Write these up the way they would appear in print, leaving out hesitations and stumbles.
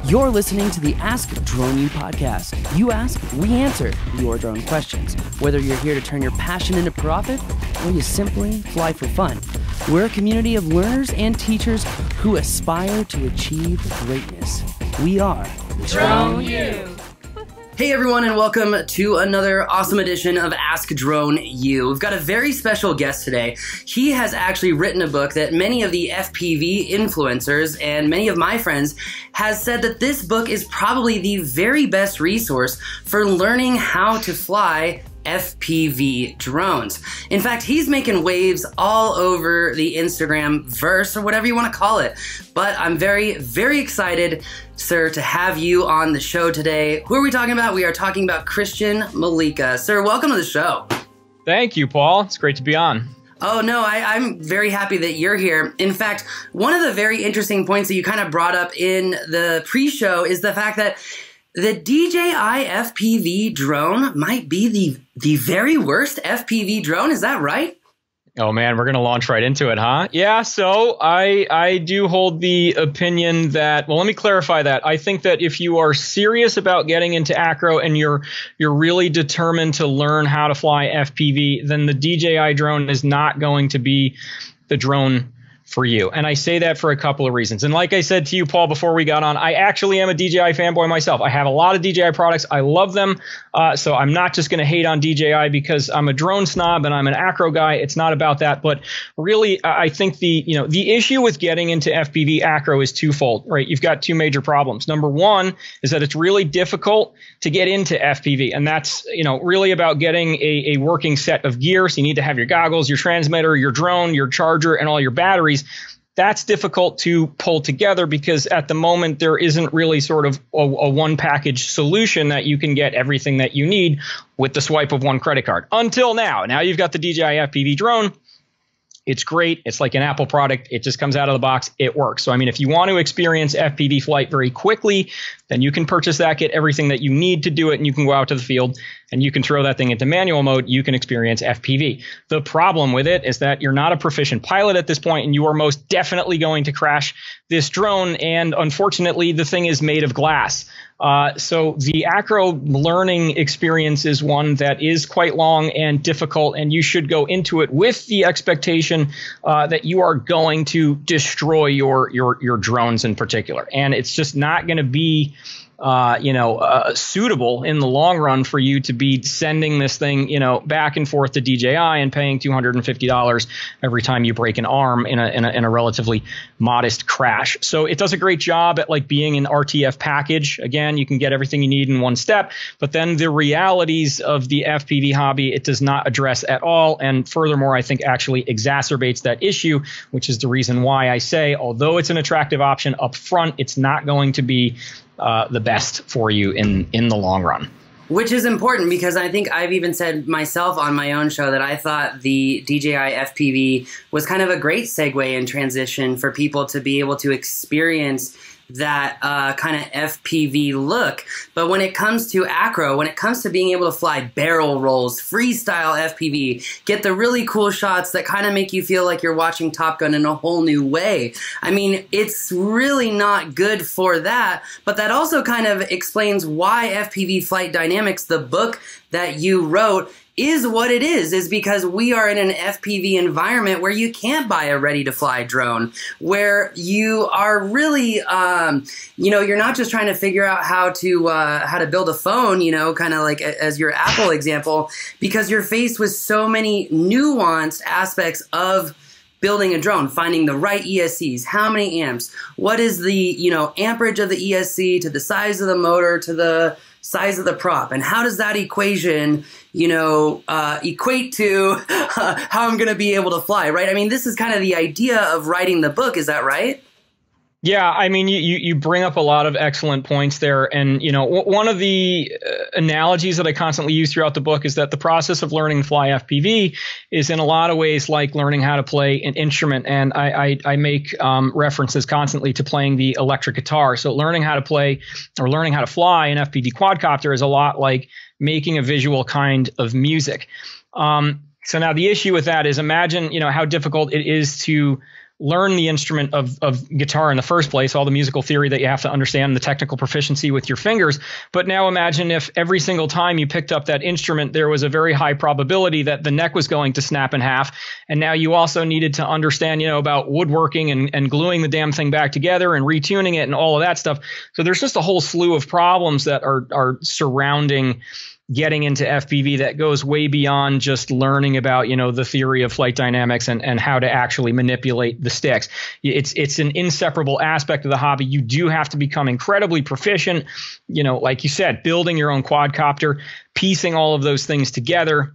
You're listening to the Ask Drone U podcast. You ask, we answer your drone questions. Whether you're here to turn your passion into profit or you simply fly for fun, we're a community of learners and teachers who aspire to achieve greatness. We are Drone U. Hey everyone, and welcome to another awesome edition of Ask Drone U. We've got a very special guest today. He has actually written a book that many of the FPV influencers and many of my friends has said that this book is probably the very best resource for learning how to fly FPV drones. In fact, he's making waves all over the Instagram verse, or whatever you want to call it. But I'm very, very excited, sir, to have you on the show today. Who are we talking about? We are talking about Christian Mollica. Sir, welcome to the show. Thank you, Paul. It's great to be on. Oh, no, I'm very happy that you're here. In fact, one of the very interesting points that you kind of brought up in the pre-show is the fact that the DJI FPV drone might be the very worst FPV drone. Is that right? Oh, man, we're going to launch right into it, huh? Yeah, so I do hold the opinion that, well, let me clarify that. I think that if you are serious about getting into acro and you're really determined to learn how to fly FPV, then the DJI drone is not going to be the drone for you. And I say that for a couple of reasons. And like I said to you, Paul, before we got on, I actually am a DJI fanboy myself. I have a lot of DJI products. I love them. So I'm not just going to hate on DJI because I'm a drone snob and I'm an acro guy. It's not about that. But really, I think the issue with getting into FPV acro is twofold, right? You've got two major problems. Number one is that it's really difficult to get into FPV. And that's, really about getting a working set of gear. So you need to have your goggles, your transmitter, your drone, your charger, and all your batteries. That's difficult to pull together because at the moment there isn't really sort of a one package solution that you can get everything that you need with the swipe of one credit card. Until now. Now you've got the DJI FPV drone. It's great. It's like an Apple product. It just comes out of the box. It works. So, I mean, if you want to experience FPV flight very quickly, then you can purchase that, get everything that you need to do it, and you can go out to the field and you can throw that thing into manual mode. You can experience FPV. The problem with it is that you're not a proficient pilot at this point, and you are most definitely going to crash this drone. And unfortunately, the thing is made of glass. So the acro learning experience is one that is quite long and difficult, and you should go into it with the expectation that you are going to destroy your drones in particular. And it's just not going to be suitable in the long run for you to be sending this thing, back and forth to DJI and paying $250 every time you break an arm in a relatively modest crash. So it does a great job at like being an RTF package. Again, you can get everything you need in one step, but then the realities of the FPV hobby, it does not address at all. And furthermore, I think actually exacerbates that issue, which is the reason why I say, although it's an attractive option up front, it's not going to be the best for you in the long run. Which is important because I think I've even said myself on my own show that I thought the DJI FPV was kind of a great segue and transition for people to be able to experience that kind of FPV look. But when it comes to acro, when it comes to being able to fly barrel rolls, freestyle FPV, get the really cool shots that kind of make you feel like you're watching Top Gun in a whole new way. I mean, it's really not good for that, but that also kind of explains why FPV Flight Dynamics, the book that you wrote, is what it is because we are in an FPV environment where you can't buy a ready-to-fly drone, where you are really, you're not just trying to figure out how to build a phone, kind of like as your Apple example, because you're faced with so many nuanced aspects of building a drone, finding the right ESCs, how many amps, what is the, amperage of the ESC to the size of the motor to the size of the prop, and how does that equation, equate to how I'm going to be able to fly, right? I mean, this is kind of the idea of writing the book. Is that right? Yeah, I mean, you bring up a lot of excellent points there. And, one of the analogies that I constantly use throughout the book is that the process of learning to fly FPV is in a lot of ways like learning how to play an instrument. And I make references constantly to playing the electric guitar. So learning how to play or learning how to fly an FPV quadcopter is a lot like making a visual kind of music. So now the issue with that is imagine, how difficult it is to learn the instrument of guitar in the first place, all the musical theory that you have to understand, the technical proficiency with your fingers. But now imagine if every single time you picked up that instrument, there was a very high probability that the neck was going to snap in half. And now you also needed to understand, about woodworking and gluing the damn thing back together and retuning it and all of that stuff. So there's just a whole slew of problems that are surrounding getting into FPV that goes way beyond just learning about, the theory of flight dynamics and how to actually manipulate the sticks. It's an inseparable aspect of the hobby. You do have to become incredibly proficient, like you said, building your own quadcopter, piecing all of those things together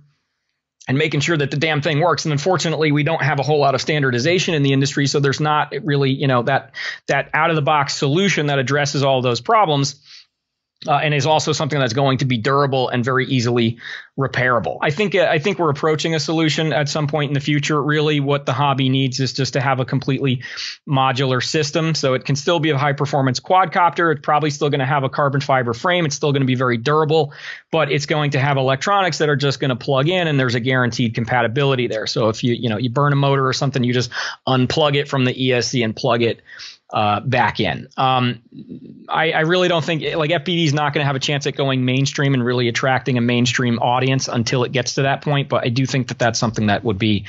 and making sure that the damn thing works. And unfortunately, we don't have a whole lot of standardization in the industry. So there's not really, that out of the box solution that addresses all those problems. And is also something that's going to be durable and very easily repairable. I think we're approaching a solution at some point in the future. Really, what the hobby needs is just to have a completely modular system. So it can still be a high performance quadcopter. It's probably still going to have a carbon fiber frame. It's still going to be very durable, but it's going to have electronics that are just going to plug in, and there's a guaranteed compatibility there. So if you burn a motor or something, you just unplug it from the ESC and plug it back in. I really don't think FPV is not going to have a chance at going mainstream and really attracting a mainstream audience until it gets to that point. But I do think that that's something that would be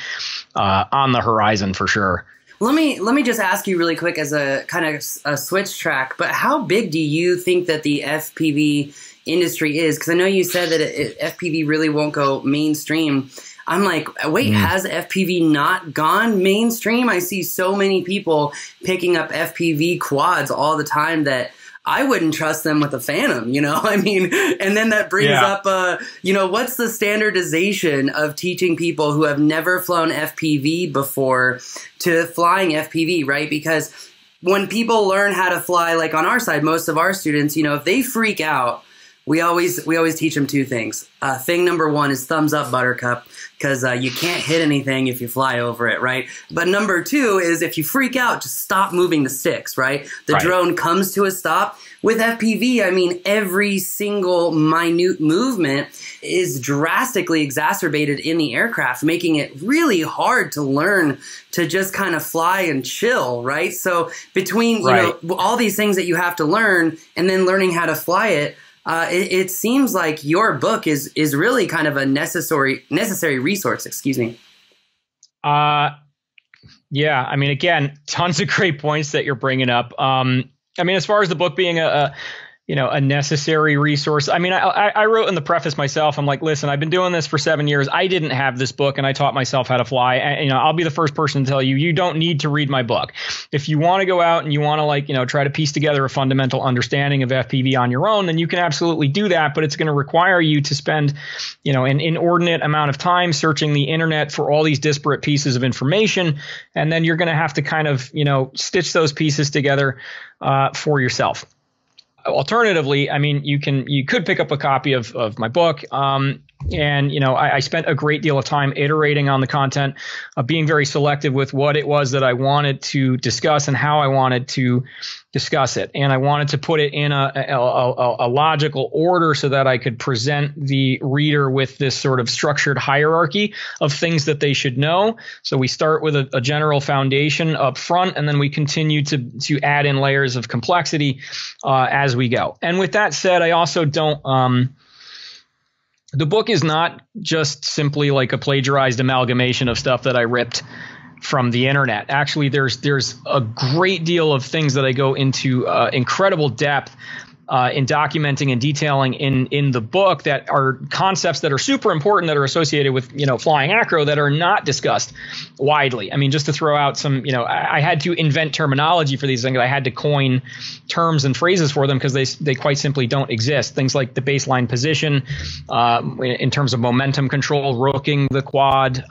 on the horizon for sure. Let me just ask you really quick as a kind of a switch track, but how big do you think that the FPV industry is? Because I know you said that FPV really won't go mainstream. I'm like, wait, has FPV not gone mainstream? I see so many people picking up FPV quads all the time that I wouldn't trust them with a Phantom, I mean, and then that brings up, what's the standardization of teaching people who have never flown FPV before to flying FPV, right? Because when people learn how to fly, like on our side, most of our students, if they freak out, we always teach them two things. Thing number one is thumbs up, Buttercup, because you can't hit anything if you fly over it, right? But number two is if you freak out, just stop moving the sticks, right? The drone comes to a stop. With FPV, I mean, every single minute movement is drastically exacerbated in the aircraft, making it really hard to learn to just kind of fly and chill, right? So between all these things that you have to learn and then learning how to fly it, it seems like your book is really kind of a necessary resource. Excuse me. Yeah. I mean, again, tons of great points that you're bringing up. I mean, as far as the book being a necessary resource. I mean, I wrote in the preface myself, I'm like, listen, I've been doing this for 7 years. I didn't have this book and I taught myself how to fly. And, I'll be the first person to tell you, you don't need to read my book. If you want to go out and you want to try to piece together a fundamental understanding of FPV on your own, then you can absolutely do that. But it's going to require you to spend, an inordinate amount of time searching the internet for all these disparate pieces of information. And then you're going to have to kind of, stitch those pieces together for yourself. Alternatively, I mean, you could pick up a copy of my book. And, I spent a great deal of time iterating on the content, being very selective with what it was that I wanted to discuss and how I wanted to discuss it. And I wanted to put it in a logical order so that I could present the reader with this sort of structured hierarchy of things that they should know. So we start with a general foundation up front, and then we continue to add in layers of complexity as we go. And with that said, I also don't the book is not just simply like a plagiarized amalgamation of stuff that I ripped from the internet. Actually, there's a great deal of things that I go into incredible depth in documenting and detailing in the book that are concepts that are super important that are associated with, flying acro that are not discussed widely. I mean, just to throw out some, I had to invent terminology for these things. I had to coin terms and phrases for them because they quite simply don't exist. Things like the baseline position in terms of momentum control, rooking the quad,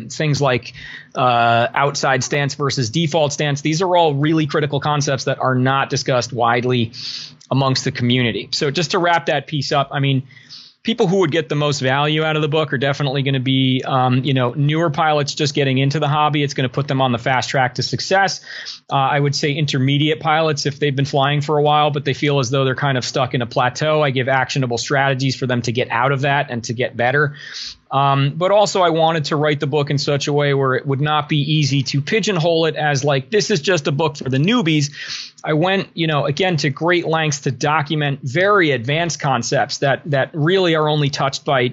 things like outside stance versus default stance. These are all really critical concepts that are not discussed widely amongst the community. So just to wrap that piece up, I mean, people who would get the most value out of the book are definitely going to be, newer pilots just getting into the hobby. It's going to put them on the fast track to success. I would say intermediate pilots, if they've been flying for a while, but they feel as though they're kind of stuck in a plateau, I give actionable strategies for them to get out of that and to get better. But also I wanted to write the book in such a way where it would not be easy to pigeonhole it as like, this is just a book for the newbies. I went, again, to great lengths to document very advanced concepts that really are only touched by,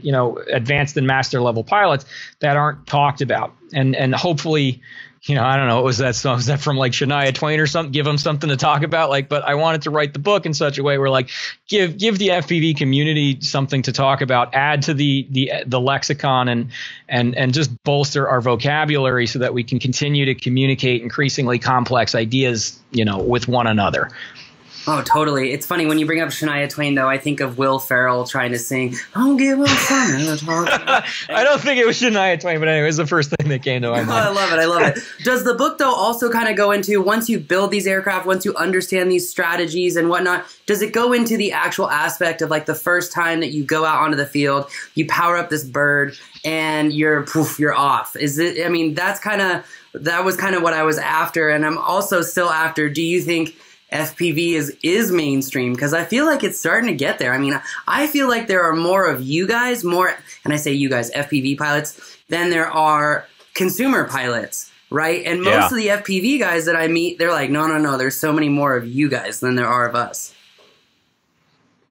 advanced and master level pilots that aren't talked about. And hopefully, I don't know, was that from like Shania Twain or something? Give them something to talk about. But I wanted to write the book in such a way where give the FPV community something to talk about, add to the lexicon and just bolster our vocabulary so that we can continue to communicate increasingly complex ideas, with one another. Oh, totally. It's funny when you bring up Shania Twain, though. I think of Will Ferrell trying to sing, "Don't give them something to talk about." I don't think it was Shania Twain, but anyway, it was the first thing that came to my mind. I love it. Does the book, though, also kind of go into, once you build these aircraft, once you understand these strategies and whatnot, does it go into the actual aspect of like the first time that you go out onto the field, you power up this bird, and you're off? Is it? I mean, that was kind of what I was after, and I'm also still after. Do you think FPV is mainstream? Because I feel like it's starting to get there. I mean, I feel like there are more of you guys, and I say you guys, FPV pilots, than there are consumer pilots, right? And most of the FPV guys that I meet, they're like, no, there's so many more of you guys than there are of us.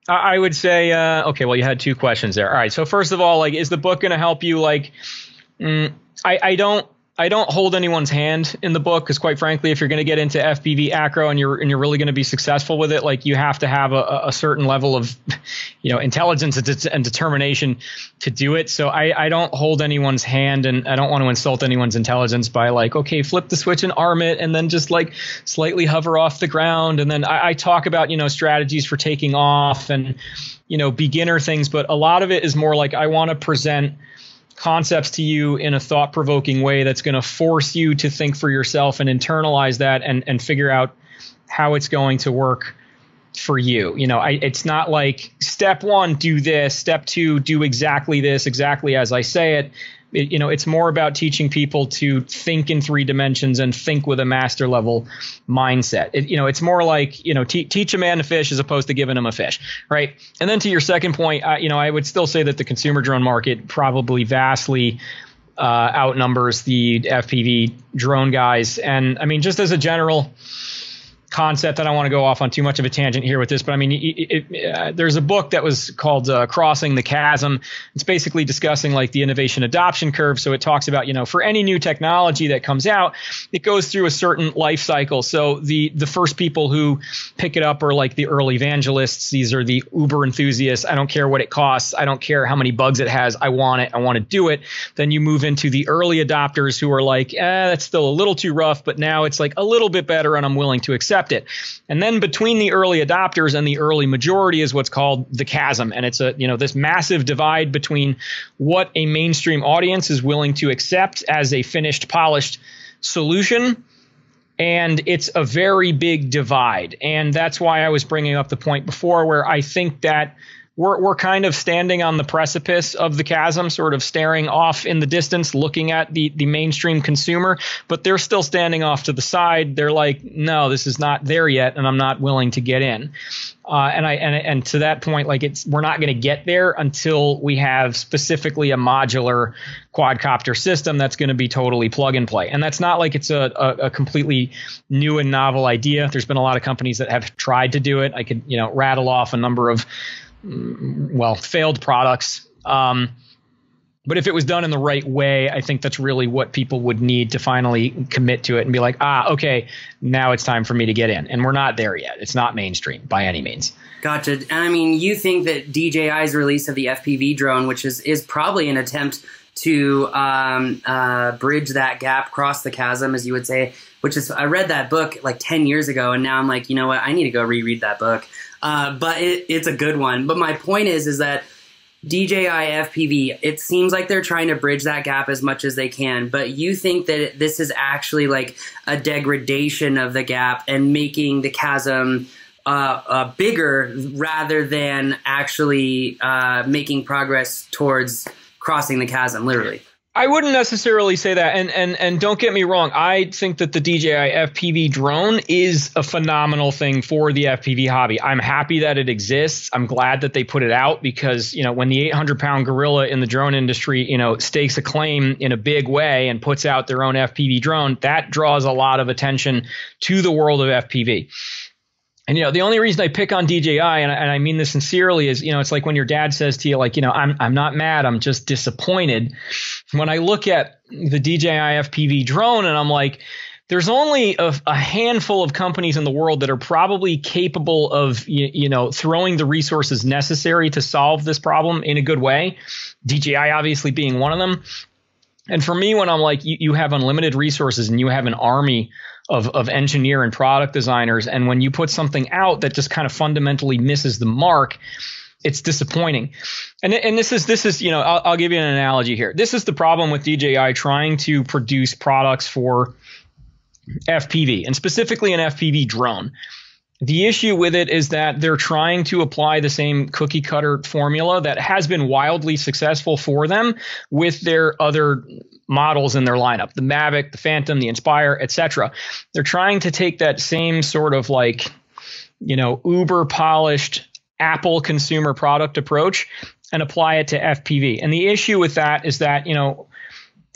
I would say, okay, well, you had two questions there. All right, so first of all, is the book going to help you? I don't hold anyone's hand in the book because, quite frankly, if you're going to get into FPV acro and you're really going to be successful with it, you have to have a certain level of, intelligence and determination to do it. So I don't hold anyone's hand, and I don't want to insult anyone's intelligence by okay, flip the switch and arm it, and then just slightly hover off the ground. And then I talk about, strategies for taking off and, beginner things. But a lot of it is more I want to present concepts to you in a thought-provoking way that's going to force you to think for yourself and internalize that and figure out how it's going to work for you. It's not like step one, do this, step two, do exactly this, exactly as I say it. It's more about teaching people to think in 3 dimensions and think with a master level mindset. It's more teach a man to fish as opposed to giving him a fish, right? And then to your second point, I would still say that the consumer drone market probably vastly outnumbers the FPV drone guys. And I mean, just as a general concept, I don't want to go off on too much of a tangent here with this, but I mean, there's a book that was called Crossing the Chasm. It's basically discussing the innovation adoption curve. So it talks about, for any new technology that comes out, it goes through a certain life cycle. So the first people who pick it up are the early evangelists. These are the uber enthusiasts. I don't care what it costs. I don't care how many bugs it has. I want it. I want to do it. Then you move into the early adopters who are that's still a little too rough, but now it's a little bit better and I'm willing to accept it. And then between the early adopters and the early majority is what's called the chasm. And it's this massive divide between what a mainstream audience is willing to accept as a finished, polished solution. And it's a very big divide. And that's why I was bringing up the point before where I think that we're kind of standing on the precipice of the chasm, sort of staring off in the distance, looking at the mainstream consumer, but they're still standing off to the side. They're no, this is not there yet, and I'm not willing to get in. And to that point, we're not going to get there until we have specifically a modular quadcopter system that's going to be totally plug and play. And that's not it's a completely new and novel idea. There's been a lot of companies that have tried to do it. I could rattle off a number of failed products. But if it was done in the right way, I think that's really what people would need to finally commit to it and be okay, now it's time for me to get in. And we're not there yet. It's not mainstream by any means. Gotcha. And I mean, you think that DJI's release of the FPV drone, which is probably an attempt to bridge that gap, cross the chasm, as you would say, I read that book 10 years ago, and now I'm you know what, I need to go reread that book. But it's a good one. But my point is that DJI FPV, it seems like they're trying to bridge that gap as much as they can. But you think that this is actually a degradation of the gap and making the chasm bigger rather than actually making progress towards crossing the chasm, literally. I wouldn't necessarily say that, and don't get me wrong. I think that the DJI FPV drone is a phenomenal thing for the FPV hobby. I'm happy that it exists. I'm glad that they put it out because, when the 800-pound gorilla in the drone industry, stakes a claim in a big way and puts out their own FPV drone, that draws a lot of attention to the world of FPV. And, the only reason I pick on DJI, and I mean this sincerely, is, it's like when your dad says to you, like, I'm not mad, I'm just disappointed. When I look at the DJI FPV drone and I'm like, there's only a handful of companies in the world that are probably capable of, throwing the resources necessary to solve this problem in a good way. DJI obviously being one of them. And for me, when I'm like, you have unlimited resources and you have an army of engineer and product designers, and when you put something out that just kind of fundamentally misses the mark, it's disappointing. And this is I'll give you an analogy here. This is the problem with DJI trying to produce products for FPV, and specifically an FPV drone. The issue with it is that they're trying to apply the same cookie cutter formula that has been wildly successful for them with their other models in their lineup, the Mavic, the Phantom, the Inspire, etc. They're trying to take that same sort of like, uber polished Apple consumer product approach and apply it to FPV. And the issue with that is that,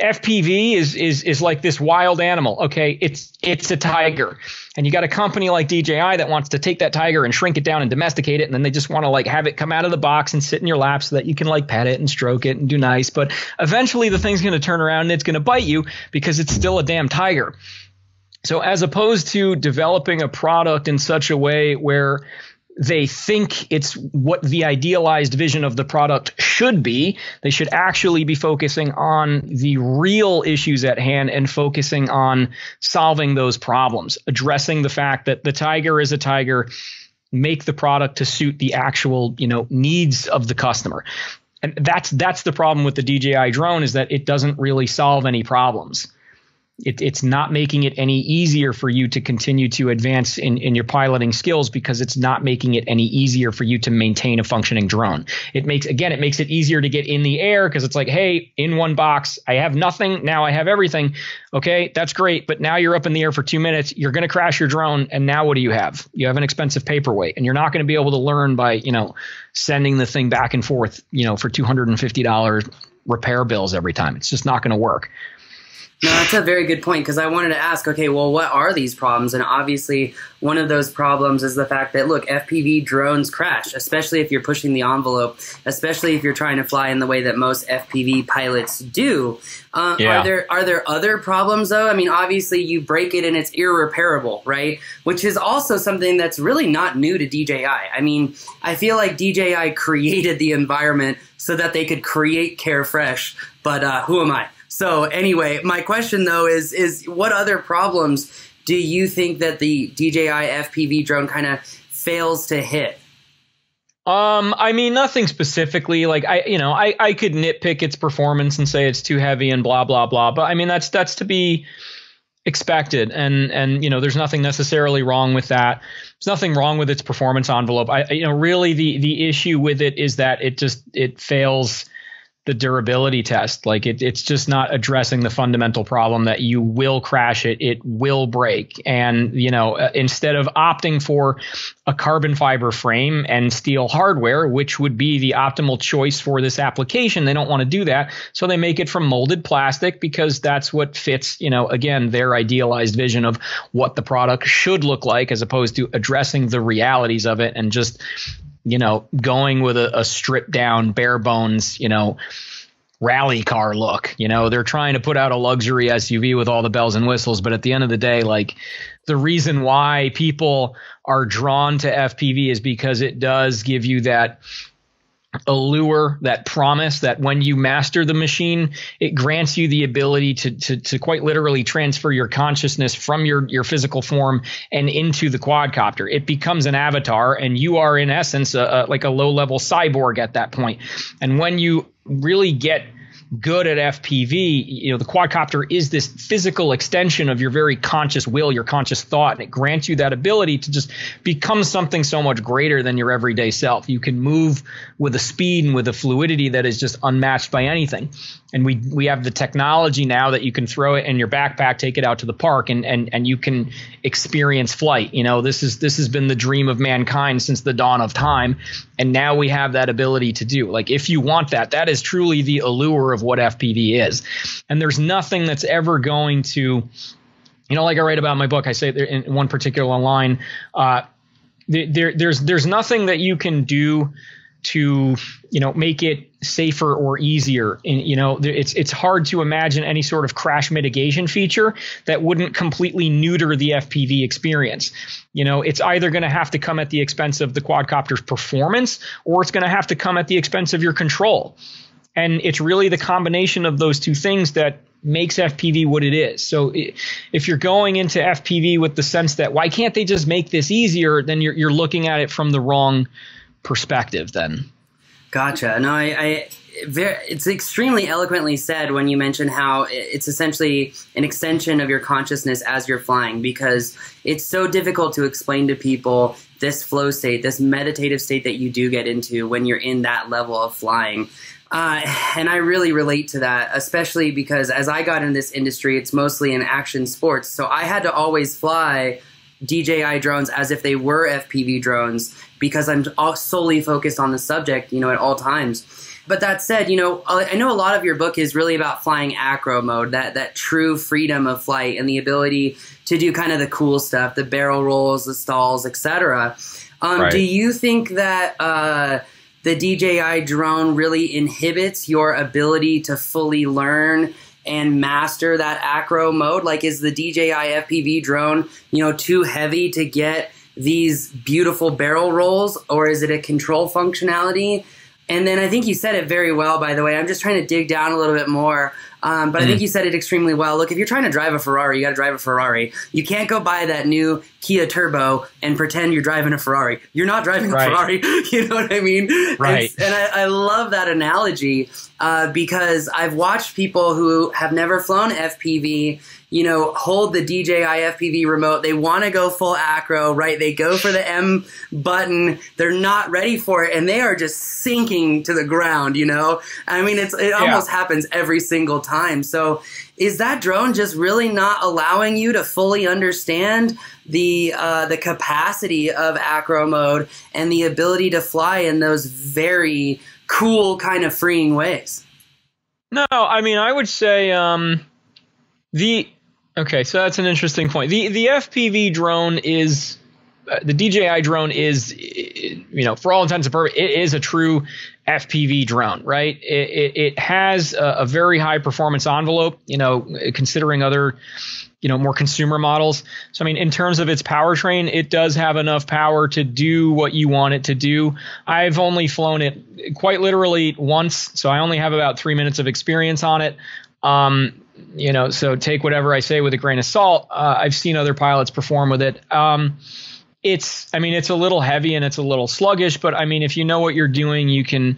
FPV is like this wild animal. Okay, it's a tiger, and you got a company like DJI that wants to take that tiger and shrink it down and domesticate it, and then they just want to like have it come out of the box and sit in your lap so that you can like pet it and stroke it and do nice. But eventually the thing's going to turn around and it's going to bite you because it's still a damn tiger. So as opposed to developing a product in such a way where they think it's what the idealized vision of the product should be, they should actually be focusing on the real issues at hand and focusing on solving those problems, addressing the fact that the tiger is a tiger, make the product to suit the actual, needs of the customer. And that's the problem with the DJI drone, is that it doesn't really solve any problems. It's not making it any easier for you to continue to advance in your piloting skills, because it's not making it any easier for you to maintain a functioning drone. It makes it easier to get in the air, because it's like, hey, in one box, I have nothing. Now I have everything. Okay, that's great. But now you're up in the air for 2 minutes. You're going to crash your drone. And now what do you have? You have an expensive paperweight, and you're not going to be able to learn by, sending the thing back and forth, for $250 repair bills every time. It's just not going to work. No, that's a very good point, because I wanted to ask, okay, well, what are these problems? And obviously, one of those problems is the fact that, look, FPV drones crash, especially if you're pushing the envelope, especially if you're trying to fly in the way that most FPV pilots do. Yeah. Are there other problems, though? I mean, obviously, you break it and it's irreparable, right? Which is also something that's really not new to DJI. I mean, I feel like DJI created the environment so that they could create Carefresh, but who am I? So anyway, my question though is what other problems do you think that the DJI FPV drone kind of fails to hit? I mean, nothing specifically. Like I could nitpick its performance and say it's too heavy and blah blah blah. But I mean, that's to be expected, and there's nothing necessarily wrong with that. There's nothing wrong with its performance envelope. Really the issue with it is that it fails the durability test. Like it's just not addressing the fundamental problem that you will crash it, it will break. And, instead of opting for a carbon fiber frame and steel hardware, which would be the optimal choice for this application, they don't want to do that. So they make it from molded plastic, because that's what fits, again, their idealized vision of what the product should look like, as opposed to addressing the realities of it and just going with a stripped down, bare bones, rally car look. They're trying to put out a luxury SUV with all the bells and whistles. But at the end of the day, like, the reason why people are drawn to FPV is because it does give you that allure, that promise that when you master the machine, it grants you the ability to quite literally transfer your consciousness from your physical form and into the quadcopter. It becomes an avatar, and you are in essence like a low-level cyborg at that point. And when you really get good at FPV, the quadcopter is this physical extension of your very conscious will, your conscious thought, and it grants you that ability to just become something so much greater than your everyday self. You can move with a speed and with a fluidity that is just unmatched by anything. And we have the technology now that you can throw it in your backpack, take it out to the park, and you can experience flight. This has been the dream of mankind since the dawn of time, and now we have that ability to do. Like, if you want that is truly the allure of what FPV is. And there's nothing that's ever going to, like I write about in my book, I say there in one particular line, there's nothing that you can do to make it safer or easier. And it's hard to imagine any sort of crash mitigation feature that wouldn't completely neuter the FPV experience. It's either going to have to come at the expense of the quadcopter's performance, or it's going to have to come at the expense of your control. And it's really the combination of those two things that makes FPV what it is. So if you're going into FPV with the sense that why can't they just make this easier, then you're looking at it from the wrong perspective then. Gotcha. No, it's extremely eloquently said when you mention how it's essentially an extension of your consciousness as you're flying, because it's so difficult to explain to people this flow state, this meditative state that you do get into when you're in that level of flying. And I really relate to that, especially because as I got in this industry, it's mostly in action sports. So I had to always fly DJI drones as if they were FPV drones, because I'm solely focused on the subject, at all times. But that said, I know a lot of your book is really about flying acro mode, that true freedom of flight and the ability to do kind of the cool stuff, the barrel rolls, the stalls, etc. Right. Do you think that the DJI drone really inhibits your ability to fully learn and master that acro mode? Like, is the DJI FPV drone, too heavy to get these beautiful barrel rolls, or is it a control functionality? And then I think you said it very well, by the way. I'm just trying to dig down a little bit more. But I think you said it extremely well. Look, if you're trying to drive a Ferrari, you got to drive a Ferrari. You can't go buy that new Kia Turbo and pretend you're driving a Ferrari. You're not driving a Ferrari. You know what I mean? Right. And I love that analogy because I've watched people who have never flown FPV, hold the DJI FPV remote. They want to go full acro, right? They go for the M button. They're not ready for it, and they are just sinking to the ground, I mean, it almost happens every single time. So is that drone just really not allowing you to fully understand the capacity of acro mode and the ability to fly in those very cool kind of freeing ways? No, I mean, I would say okay, so that's an interesting point. The FPV drone is the DJI drone is, for all intents and purposes, it is a true FPV drone, right? It has a very high performance envelope, considering other, more consumer models. So, I mean, in terms of its powertrain, it does have enough power to do what you want it to do. I've only flown it quite literally once, so I only have about 3 minutes of experience on it. So take whatever I say with a grain of salt. I've seen other pilots perform with it. It's a little heavy and it's a little sluggish, but I mean, if you know what you're doing, you can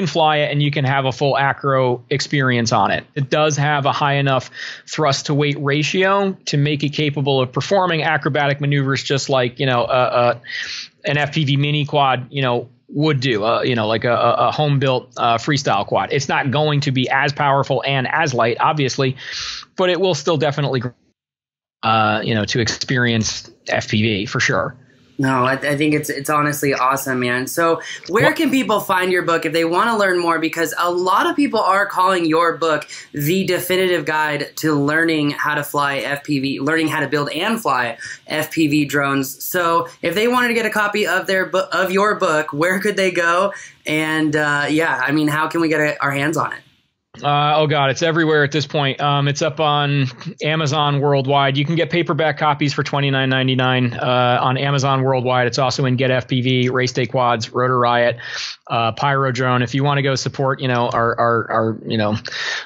fly it and you can have a full acro experience on it. It does have a high enough thrust to weight ratio to make it capable of performing acrobatic maneuvers, just like, an FPV mini quad, would do, like a home built freestyle quad. It's not going to be as powerful and as light, obviously, but it will still definitely, to experience FPV for sure. No, I think it's honestly awesome, man. So where can people find your book if they want to learn more? Because a lot of people are calling your book the definitive guide to learning how to fly FPV, learning how to build and fly FPV drones. So if they wanted to get a copy of your book, where could they go? And how can we get our hands on it? Oh God, it's everywhere at this point. It's up on Amazon worldwide. You can get paperback copies for $29.99 on Amazon worldwide. It's also in Get FPV, Race Day Quads, Rotor Riot, Pyro Drone. If you want to go support, our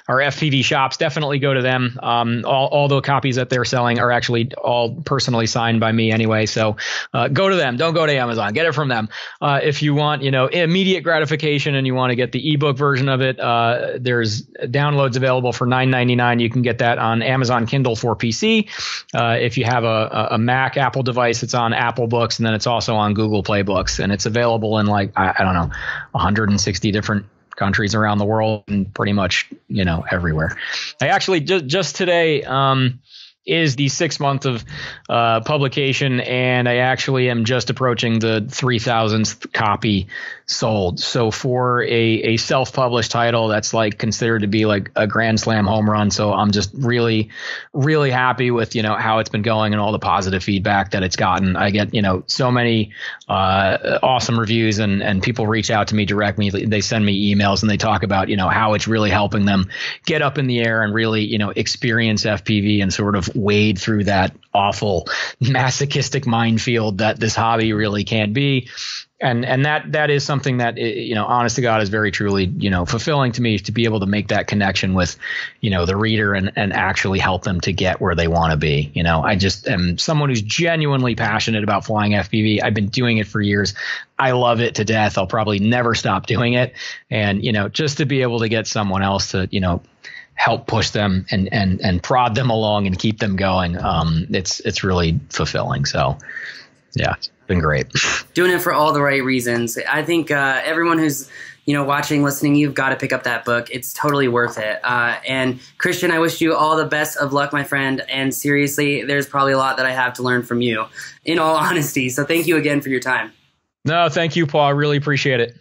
FPV shops, definitely go to them. All the copies that they're selling are actually all personally signed by me anyway. So go to them. Don't go to Amazon. Get it from them. If you want, immediate gratification and you want to get the ebook version of it, there's There's downloads available for $9.99. You can get that on Amazon Kindle for PC. If you have a Mac Apple device, it's on Apple Books, and then it's also on Google Play Books, and it's available in like I don't know 160 different countries around the world and pretty much everywhere. I actually just today is the 6th month of publication, and I actually am just approaching the 3,000th copy sold. So for a self-published title, that's like considered to be like a grand slam home run. So I'm just really, really happy with how it's been going and all the positive feedback that it's gotten. I get so many awesome reviews, and people reach out to me directly. They send me emails and they talk about how it's really helping them get up in the air and really experience FPV and sort of wade through that awful masochistic minefield that this hobby really can be. And that is something that, honest to God, is very truly, fulfilling to me, to be able to make that connection with, the reader and actually help them to get where they want to be. I just am someone who's genuinely passionate about flying FPV. I've been doing it for years. I love it to death. I'll probably never stop doing it. And, just to be able to get someone else to, help push them and prod them along and keep them going. It's really fulfilling. So, yeah. Been great. Doing it for all the right reasons. I think everyone who's watching, listening, you've got to pick up that book. It's totally worth it. And Christian, I wish you all the best of luck, my friend. And seriously, there's probably a lot that I have to learn from you, in all honesty. So thank you again for your time. No, thank you, Paul. I really appreciate it.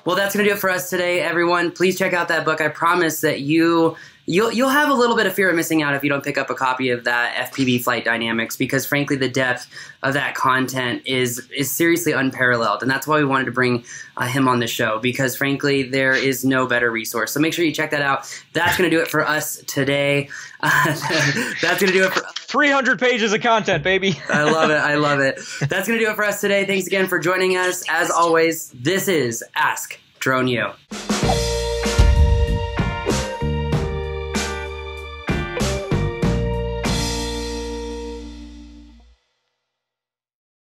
Well, that's going to do it for us today, everyone. Please check out that book. I promise that you'll have a little bit of fear of missing out if you don't pick up a copy of that FPV Flight Dynamics, because frankly, the depth of that content is seriously unparalleled. And that's why we wanted to bring him on the show, because frankly, there is no better resource. So make sure you check that out. That's going to do it for us today. That's going to do it for 300 pages of content, baby. I love it. I love it. That's going to do it for us today. Thanks again for joining us. As always, this is Ask Drone U.